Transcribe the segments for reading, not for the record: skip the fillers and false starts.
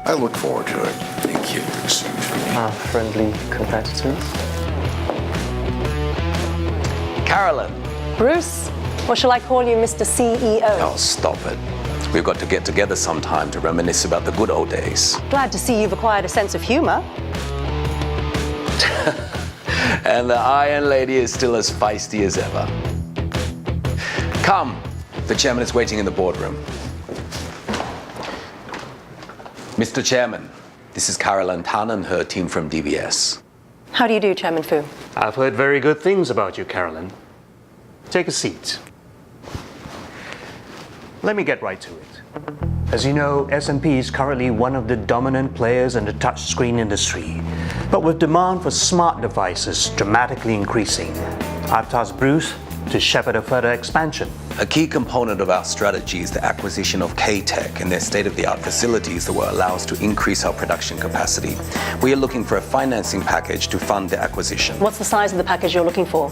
I look forward to it. Thank you. Our friendly competitors. Carolyn. Bruce, or shall I call you Mr. CEO? Oh, stop it. We've got to get together sometime to reminisce about the good old days. Glad to see you've acquired a sense of humor. And the Iron Lady is still as feisty as ever. Come, the chairman is waiting in the boardroom. Mr. Chairman, this is Carolyn Tan and her team from DBS. How do you do, Chairman Fu? I've heard very good things about you, Carolyn. Take a seat. Let me get right to it. As you know, S&P is currently one of the dominant players in the touchscreen industry. But with demand for smart devices dramatically increasing, I've tasked Bruce to shepherd a further expansion. A key component of our strategy is the acquisition of K-Tech and their state-of-the-art facilities that will allow us to increase our production capacity. We are looking for a financing package to fund the acquisition. What's the size of the package you're looking for?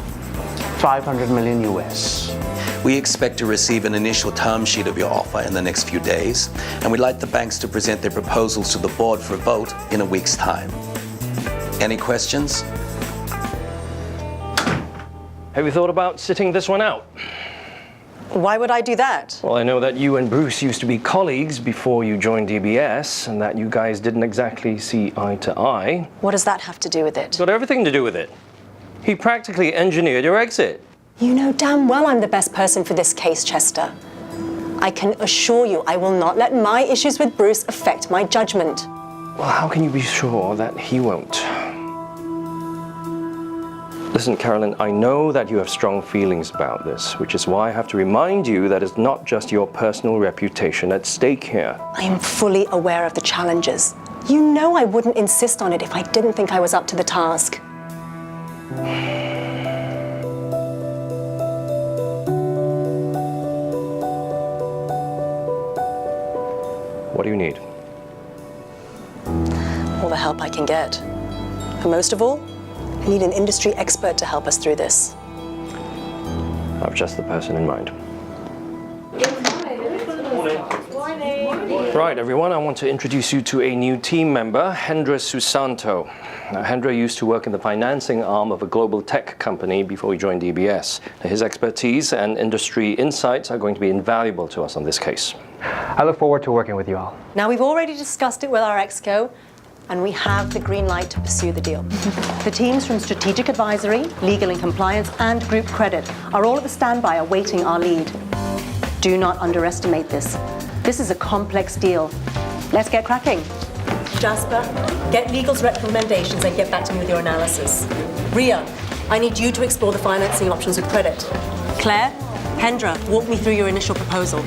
500 million US. We expect to receive an initial term sheet of your offer in the next few days, and we'd like the banks to present their proposals to the board for a vote in a week's time. Any questions? Have you thought about sitting this one out? Why would I do that? Well, I know that you and Bruce used to be colleagues before you joined DBS, and that you guys didn't exactly see eye to eye. What does that have to do with it? It's got everything to do with it. He practically engineered your exit. You know damn well I'm the best person for this case, Chester. I can assure you I will not let my issues with Bruce affect my judgment. Well, how can you be sure that he won't? Listen, Carolyn, I know that you have strong feelings about this, which is why I have to remind you that it's not just your personal reputation at stake here. I am fully aware of the challenges. You know I wouldn't insist on it if I didn't think I was up to the task. What do you need? All the help I can get. And most of all, I need an industry expert to help us through this. I've just the person in mind. Right, everyone, I want to introduce you to a new team member, Hendra Susanto. Now, Hendra used to work in the financing arm of a global tech company before he joined DBS. Now, his expertise and industry insights are going to be invaluable to us on this case. I look forward to working with you all. Now, we've already discussed it with our exco, and we have the green light to pursue the deal. The teams from Strategic Advisory, Legal and Compliance, and Group Credit are all at the standby awaiting our lead. Do not underestimate this. This is a complex deal. Let's get cracking. Jasper, get legal's recommendations and get back to me with your analysis. Ria, I need you to explore the financing options with credit. Claire, Hendra, walk me through your initial proposal.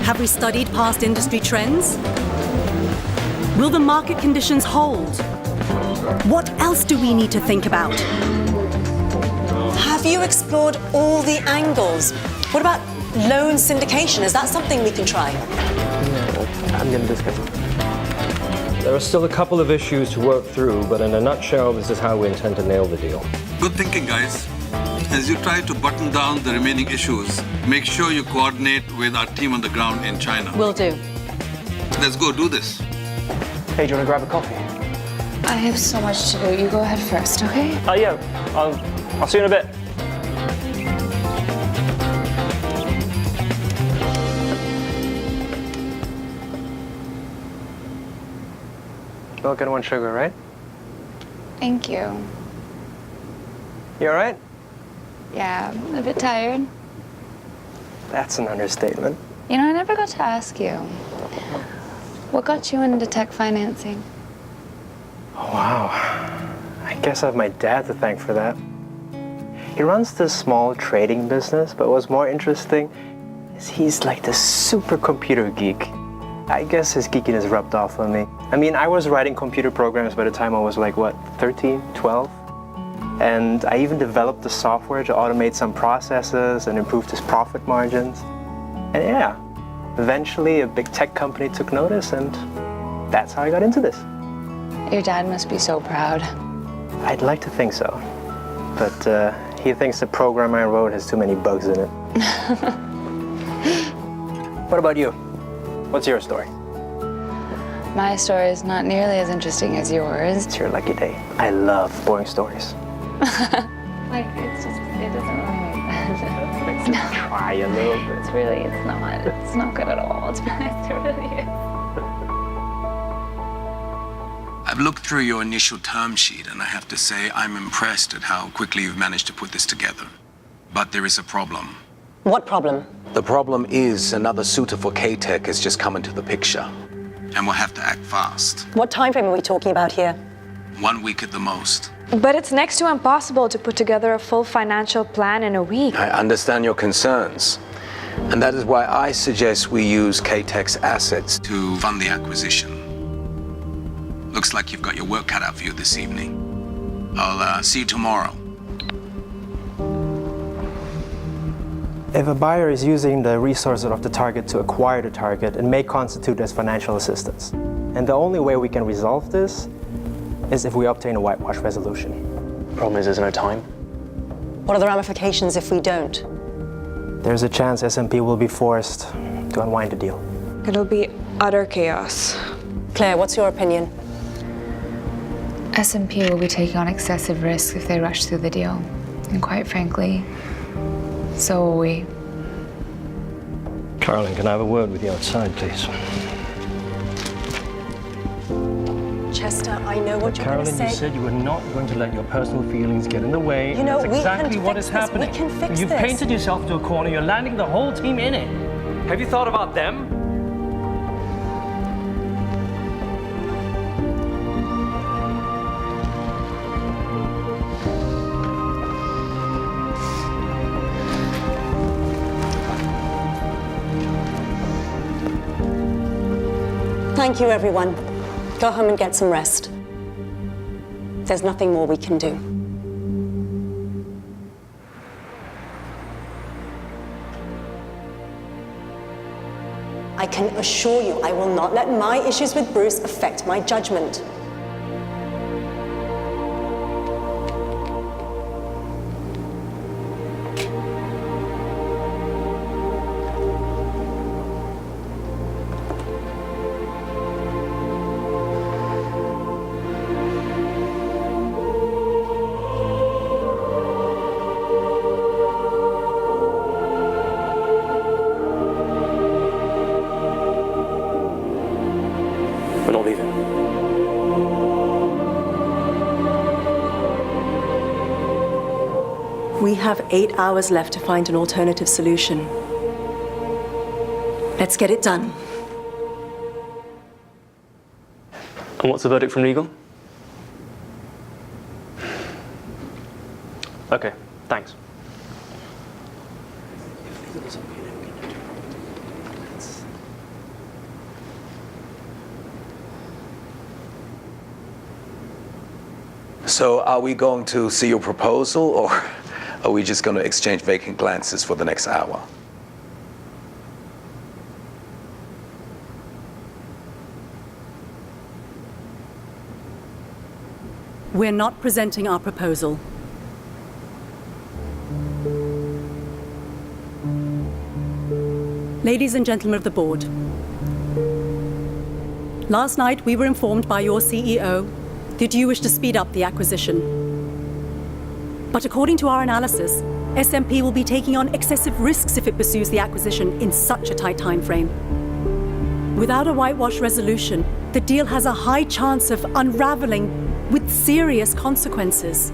Have we studied past industry trends? Will the market conditions hold? What else do we need to think about? Have you explored all the angles? What about loan syndication? Is that something we can try? I'm going to discuss it. There are still a couple of issues to work through, but in a nutshell, this is how we intend to nail the deal. Good thinking, guys. As you try to button down the remaining issues, make sure you coordinate with our team on the ground in China. Will do. Let's go do this. Hey, do you want to grab a coffee? I have so much to do. You go ahead first, okay? Yeah. I'll see you in a bit. Milk and 1 sugar, right? Thank you. You all right? Yeah, I'm a bit tired. That's an understatement. You know, I never got to ask you. What got you into tech financing? Oh, wow. I guess I have my dad to thank for that. He runs this small trading business, but what's more interesting is he's like this super computer geek. I guess his geekiness rubbed off on me. I mean, I was writing computer programs by the time I was like, what, 13, 12? And I even developed the software to automate some processes and improve his profit margins. And yeah, eventually a big tech company took notice, and that's how I got into this. Your dad must be so proud. I'd like to think so, but he thinks the program I wrote has too many bugs in it. What about you? What's your story? My story is not nearly as interesting as yours. It's your lucky day. I love boring stories. Like, it doesn't really make sense. Try a little bit. It's not good at all, to be honest, it really is. I've looked through your initial term sheet, and I have to say I'm impressed at how quickly you've managed to put this together. But there is a problem. What problem? The problem is another suitor for K-Tech has just come into the picture, and we'll have to act fast. What time frame are we talking about here? 1 week at the most. But it's next to impossible to put together a full financial plan in a week. I understand your concerns, and that is why I suggest we use K-Tech's assets to fund the acquisition. Looks like you've got your work cut out for you this evening. I'll see you tomorrow. If a buyer is using the resources of the target to acquire the target, it may constitute as financial assistance. And the only way we can resolve this is if we obtain a whitewash resolution. Problem is, there's no time. What are the ramifications if we don't? There's a chance S&P will be forced to unwind the deal. It'll be utter chaos. Claire, what's your opinion? S&P will be taking on excessive risk if they rush through the deal. And quite frankly, so will we. Carolyn, can I have a word with you outside, please? Chester, I know what you're going to Carolyn, say. you said you were not going to let your personal feelings get in the way. You know, That's we exactly can what fix is this. happening. We can fix You've this. painted yourself into a corner. You're landing the whole team in it. Have you thought about them? Thank you, everyone. Go home and get some rest. There's nothing more we can do. I can assure you I will not let my issues with Bruce affect my judgment. We're not leaving. We have 8 hours left to find an alternative solution. Let's get it done. And what's the verdict from legal? Okay, thanks. So are we going to see your proposal, or are we just going to exchange vacant glances for the next hour? We're not presenting our proposal. Ladies and gentlemen of the board, last night we were informed by your CEO that you wish to speed up the acquisition. But according to our analysis, SMP will be taking on excessive risks if it pursues the acquisition in such a tight time frame. Without a whitewash resolution, the deal has a high chance of unraveling with serious consequences.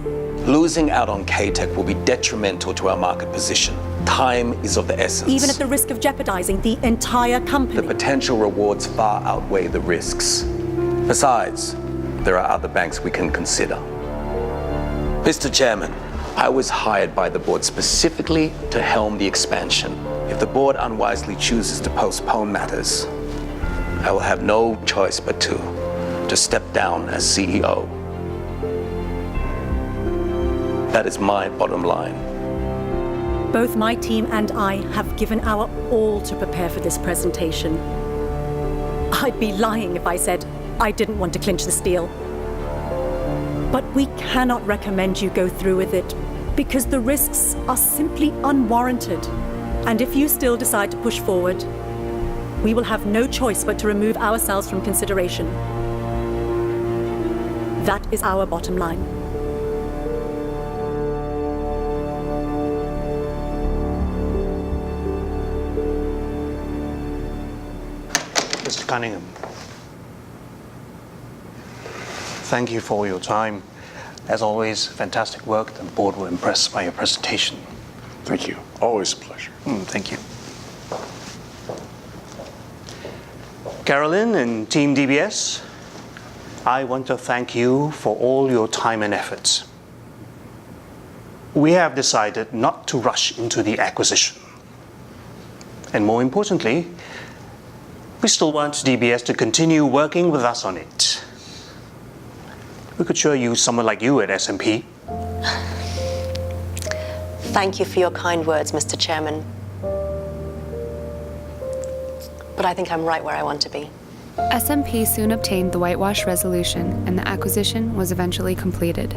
Losing out on K-Tech will be detrimental to our market position. Time is of the essence. Even at the risk of jeopardizing the entire company. The potential rewards far outweigh the risks. Besides, there are other banks we can consider. Mr. Chairman, I was hired by the board specifically to helm the expansion. If the board unwisely chooses to postpone matters, I will have no choice but to step down as CEO. That is my bottom line. Both my team and I have given our all to prepare for this presentation. I'd be lying if I said I didn't want to clinch this deal. But we cannot recommend you go through with it because the risks are simply unwarranted. And if you still decide to push forward, we will have no choice but to remove ourselves from consideration. That is our bottom line. Mr. Cunningham, thank you for your time. As always, fantastic work. The board were impressed by your presentation. Thank you. Always a pleasure. Thank you. Carolyn and Team DBS, I want to thank you for all your time and efforts. We have decided not to rush into the acquisition. And more importantly, we still want DBS to continue working with us on it. We could sure use someone like you at S&P. Thank you for your kind words, Mr. Chairman. But I think I'm right where I want to be. SMP soon obtained the whitewash resolution, and the acquisition was eventually completed.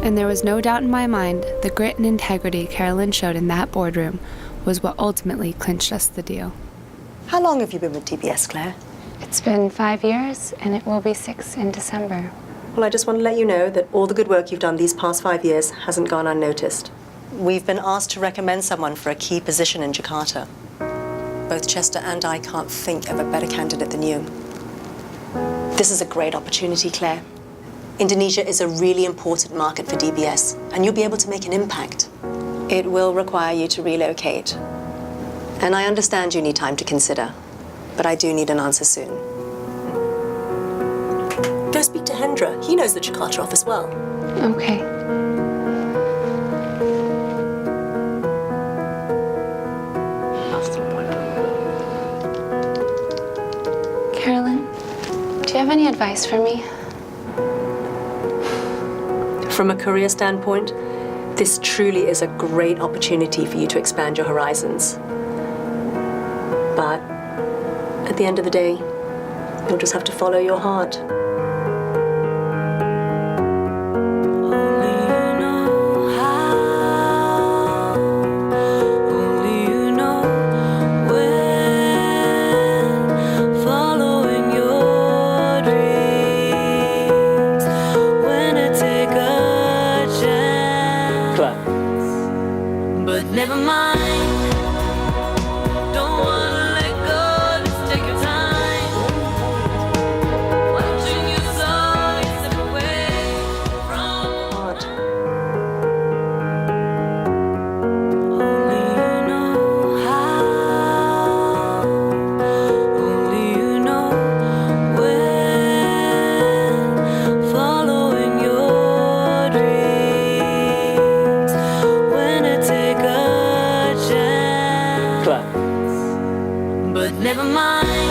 And there was no doubt in my mind the grit and integrity Carolyn showed in that boardroom was what ultimately clinched us the deal. How long have you been with DBS, Claire? It's been 5 years, and it will be 6 in December. Well, I just want to let you know that all the good work you've done these past 5 years hasn't gone unnoticed. We've been asked to recommend someone for a key position in Jakarta. Both Chester and I can't think of a better candidate than you. This is a great opportunity, Claire. Indonesia is a really important market for DBS, and you'll be able to make an impact. It will require you to relocate. And I understand you need time to consider, but I do need an answer soon. Go speak to Hendra. He knows the Jakarta office well. Okay. Carolyn, do you have any advice for me? From a career standpoint, this truly is a great opportunity for you to expand your horizons. But at the end of the day, you'll just have to follow your heart. But never mind, don't wanna let go, just take your time. Watching you slowly slip away from Heart. only you know how, only you know when, following your dreams, when to take a chance. But never mind.